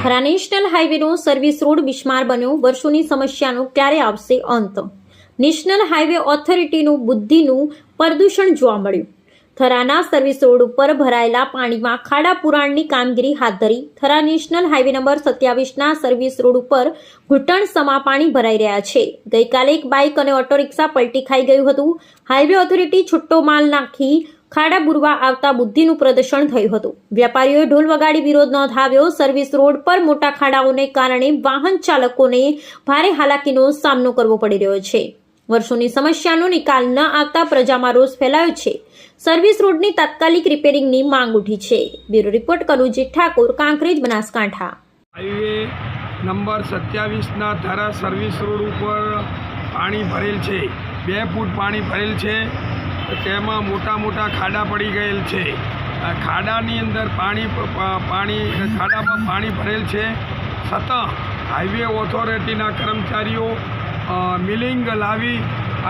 Thara national હાઈવેનો service road બિસ્માર બન્યો, વર્ષોની સમસ્યાનો ક્યારે આવશે અંત? નેશનલ હાઈવે ઓથોરિટીનું બુદ્ધિનું પ્રદૂષણ જોવા મળ્યું. થરાના સર્વિસ રોડ ઉપર ભરાયેલા પાણીમાં ખાડા પુરાણની કામગીરી હાથ ધરી. થરા નેશનલ હાઈવે નંબર 27ના સર્વિસ રોડ ઉપર ઘૂંટણસમા પાણી ભરાઈ રહ્યા છે. ગઈકાલે એક બાઇક અને ઓટો રિક્ષા પલટી ખાઈ ગયું હતું. હાઈવે ઓથોરિટી છૂટો માલ નાખી ખાડા બુરવા આવતા બુદ્ધિનું પ્રદર્શન થયું હતું. વેપારીઓએ ઢોલ વગાડી વિરોધ નોંધાવ્યો. સર્વિસ રોડ પર મોટા ખાડાઓને કારણે વાહન ચાલકોને ભારે હાલાકીનો સામનો કરવો પડી રહ્યો છે. વર્ષોની સમસ્યાનો નિકાલ ન આવતા પ્રજામાં રોષ ફેલાયો છે. સર્વિસ રોડની તાત્કાલિક રિપેરિંગની માંગ ઉઠી છે. Bureau report Kanujit Thakor, Kankrej, Banaskantha. Highway number 27ના થરા સર્વિસ રોડ ઉપર પાણી ભરેલ છે. 2 ફૂટ પાણી ભરેલ છે. તેમાં મોટા મોટા ખાડા પડી ગયેલ છે. ખાડાની અંદર ખાડામાં પાણી ભરેલ છે. છતાં હાઈવે ઓથોરિટીના કર્મચારીઓ મિલિંગ લાવી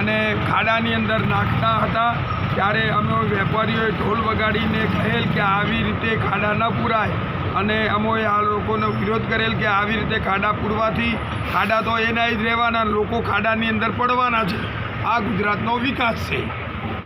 અને ખાડાની અંદર નાખતા હતા. ત્યારે અમે વેપારીઓએ ઢોલ વગાડીને કહેલ કે આવી રીતે ખાડા ન પૂરાય, અને અમે આ લોકોનો વિરોધ કરેલ કે આવી રીતે ખાડા પૂરવાથી ખાડા તો એના જ રહેવાના, લોકો ખાડાની અંદર પડવાના છે. આ ગુજરાતનો વિકાસ છે.